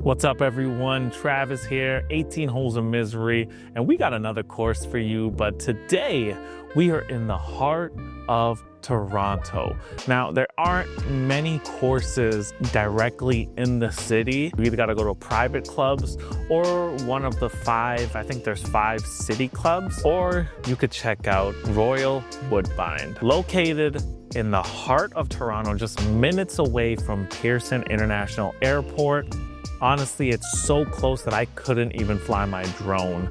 What's up, everyone? Travis here, 18 Holes of Misery, and we got another course for you, but today we are in the heart of Toronto. Now, there aren't many courses directly in the city. You either got to go to private clubs or one of the five, I think there's 5 city clubs, or you could check out Royal Woodbine. Located in the heart of Toronto, just minutes away from Pearson International Airport. Honestly, it's so close that I couldn't even fly my drone,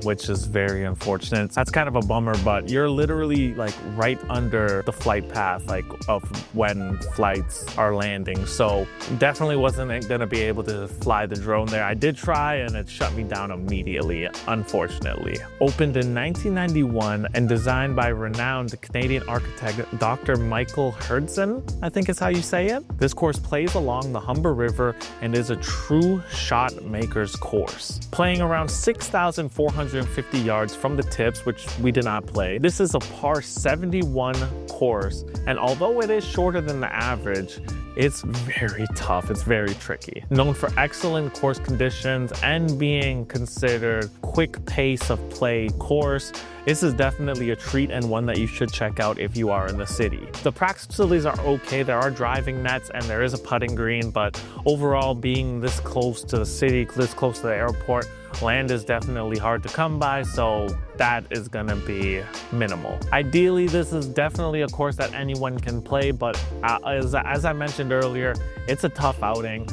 which is very unfortunate. That's kind of a bummer, but you're literally like right under the flight path, like of when flights are landing. So definitely wasn't gonna be able to fly the drone there. I did try and it shut me down immediately, unfortunately. Opened in 1991 and designed by renowned Canadian architect, Dr. Michael Herdson, I think is how you say it. This course plays along the Humber River and is a true shot maker's course. Playing around 6,450 yards from the tips, which we did not play. This is a par 71 course, and although it is shorter than the average, it's very tough, it's very tricky. Known for excellent course conditions and being considered quick pace of play course, this is definitely a treat and one that you should check out if you are in the city. The practice facilities are okay, there are driving nets and there is a putting green, but overall being this close to the city, this close to the airport, land is definitely hard to come by, so that is gonna be minimal. Ideally, this is definitely a course that anyone can play, but as I mentioned earlier, it's a tough outing.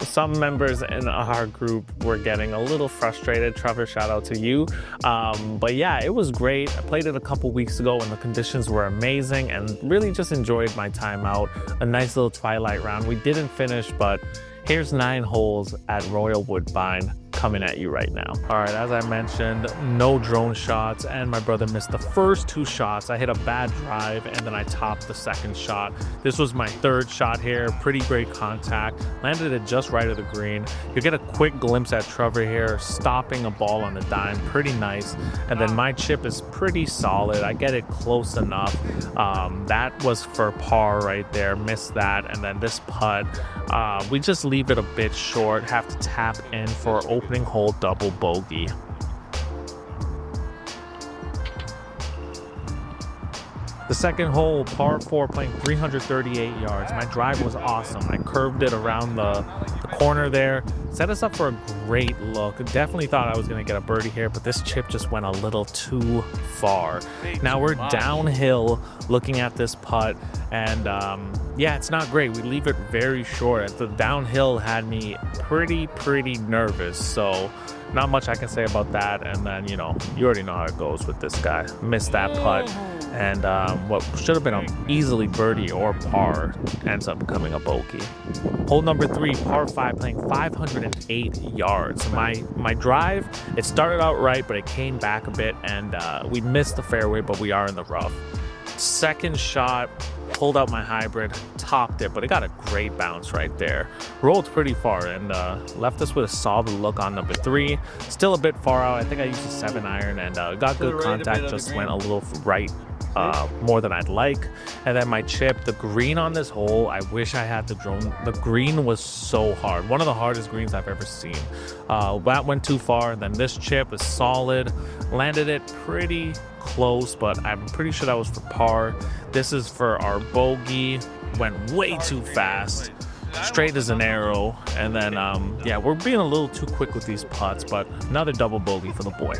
Some members in our group were getting a little frustrated. Trevor, shout out to you. But yeah, it was great. I played it a couple weeks ago and the conditions were amazing and really just enjoyed my time out. A nice little twilight round. We didn't finish, but here's 9 holes at Royal Woodbine coming at you right now. All right, as I mentioned, no drone shots, and my brother missed the first 2 shots. I hit a bad drive and then I topped the second shot. This was my 3rd shot here, pretty great contact. Landed it just right of the green. You get a quick glimpse at Trevor here, stopping a ball on the dime, pretty nice. And then my chip is pretty solid. I get it close enough. That was for par right there, missed that. And then this putt, we just leave it a bit short, have to tap in for opening hole double bogey. The second hole, par 4, playing 338 yards. My drive was awesome. I curved it around the corner there. Set us up for a great look. Definitely thought I was going to get a birdie here, but this chip just went a little too far. Now we're downhill looking at this putt, and yeah, it's not great. We leave it very short. The downhill had me pretty nervous, so not much I can say about that. And then, you know, you already know how it goes with this guy. Missed that putt, and what should have been an easily birdie or par ends up becoming a bogey. Hole number 3, par 5, playing 508 yards. My drive, it started out right, but it came back a bit, and we missed the fairway, but we are in the rough. Second shot, pulled out my hybrid, topped it, but it got a great bounce right there. Rolled pretty far and left us with a solid look on number 3. Still a bit far out. I think I used a 7-iron and got good contact, just went a little right, more than I'd like. And then my chip, the green on this hole, I wish I had the drone. The green was so hard. One of the hardest greens I've ever seen. That went too far. Then this chip is solid. Landed it pretty close, but I'm pretty sure that was for par. This is for our bogey. Went way too fast, straight as an arrow. And then yeah, we're being a little too quick with these putts, but another double bogey for the boy.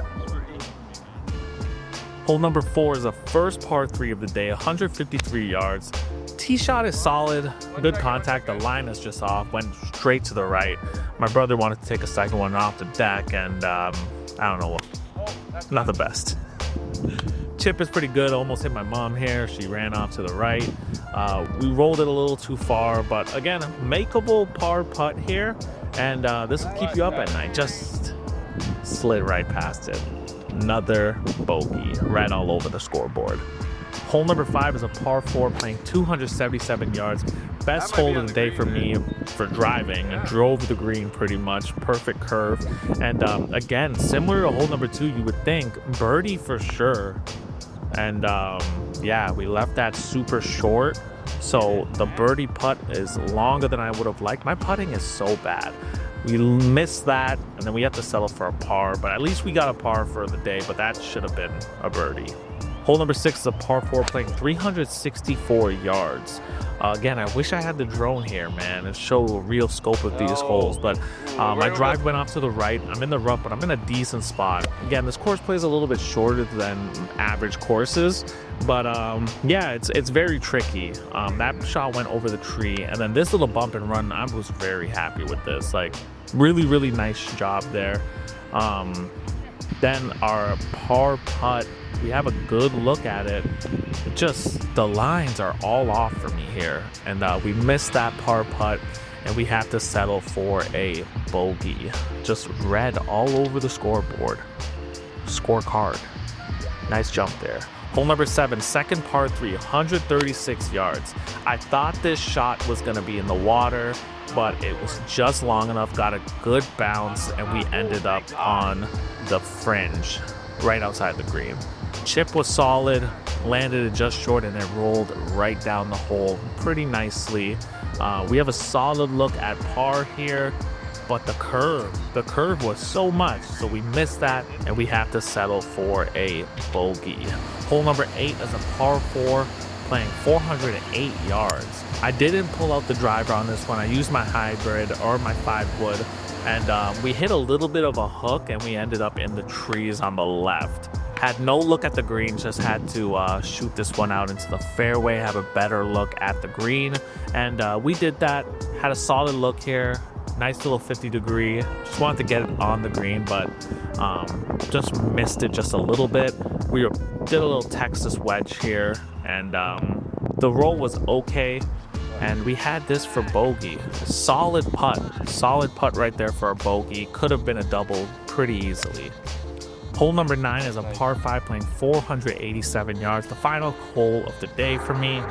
Hole number 4 is the first par 3 of the day, 153 yards. Tee shot is solid, good contact. The line is just off, went straight to the right. My brother wanted to take a second one off the deck, and I don't know, not the best. Chip is pretty good, almost hit my mom here. She ran off to the right. We rolled it a little too far, but again, makeable par putt here, and this will keep you up at night. Just slid right past it. Another bogey, ran all over the scoreboard. Hole number 5 is a par 4, playing 277 yards. Best hole of the day for me for driving. I drove the green pretty much, perfect curve. And again, similar to hole number 2, you would think birdie for sure. And yeah, we left that super short. So the birdie putt is longer than I would have liked. My putting is so bad. We missed that, and then we have to settle for a par, but at least we got a par for the day, but that should have been a birdie. Hole number 6 is a par 4 playing 364 yards. Again, I wish I had the drone here, man, and show a real scope of these holes, but my drive went off to the right. I'm in the rough, but I'm in a decent spot. Again, this course plays a little bit shorter than average courses, but yeah, it's very tricky. That shot went over the tree, and then this little bump and run, I was very happy with this. Like, really nice job there. Then our par putt, we have a good look at it. Just the lines are all off for me here, and we missed that par putt, and we have to settle for a bogey. Just red all over the scoreboard. Scorecard. Nice jump there. Hole number 7, second par 3, 136 yards. I thought this shot was going to be in the water, but it was just long enough, got a good bounce, and we ended up on the fringe right outside the green. Chip was solid, landed it just short, and it rolled right down the hole pretty nicely. We have a solid look at par here, but the curve was so much, so we missed that, and we have to settle for a bogey. Hole number 8 is a par 4 playing 408 yards. I didn't pull out the driver on this one. I used my hybrid or my 5-wood, and we hit a little bit of a hook, and we ended up in the trees on the left. Had no look at the green, just had to shoot this one out into the fairway, have a better look at the green, and we did that. Had a solid look here, nice little 50-degree. Just wanted to get it on the green, but just missed it just a little bit. We did a little Texas wedge here, and the roll was okay, and we had this for bogey. Solid putt right there for a bogey. Could have been a double pretty easily. Hole number 9 is a par 5 playing 487 yards. The final hole of the day for me.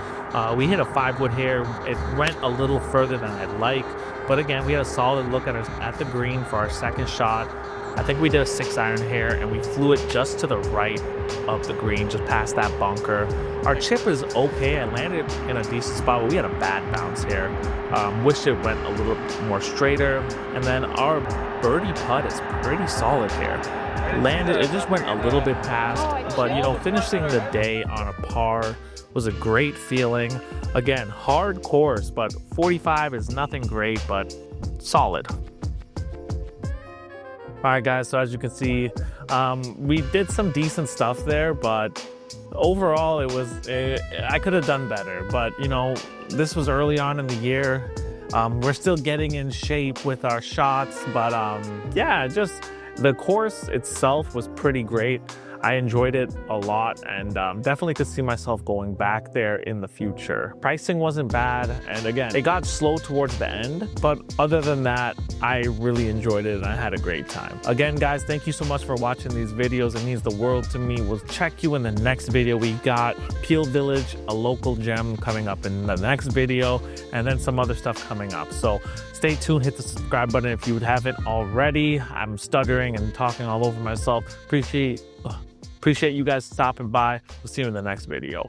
We hit a 5-wood here. It went a little further than I'd like, but again, we had a solid look at the green for our second shot. I think we did a 6-iron here, and we flew it just to the right of the green, just past that bunker. Our chip is okay. I landed in a decent spot, but we had a bad bounce here. Wish it went a little more straighter. And then our birdie putt is pretty solid here. Landed, it just went a little bit past, but you know, finishing the day on a par was a great feeling. Again, hard course, but 45 is nothing great, but solid. All right, guys, so as you can see, we did some decent stuff there, but overall I could have done better. But you know, this was early on in the year. We're still getting in shape with our shots, but yeah, just the course itself was pretty great. I enjoyed it a lot, and definitely could see myself going back there in the future. Pricing wasn't bad, and again, it got slow towards the end, but other than that, I really enjoyed it and I had a great time. Again, guys, thank you so much for watching these videos. It means the world to me. We'll check you in the next video. We got Peel Village, a local gem, coming up in the next video, and then some other stuff coming up. So stay tuned, hit the subscribe button if you haven't already. I'm stuttering and talking all over myself. Appreciate you guys stopping by. We'll see you in the next video.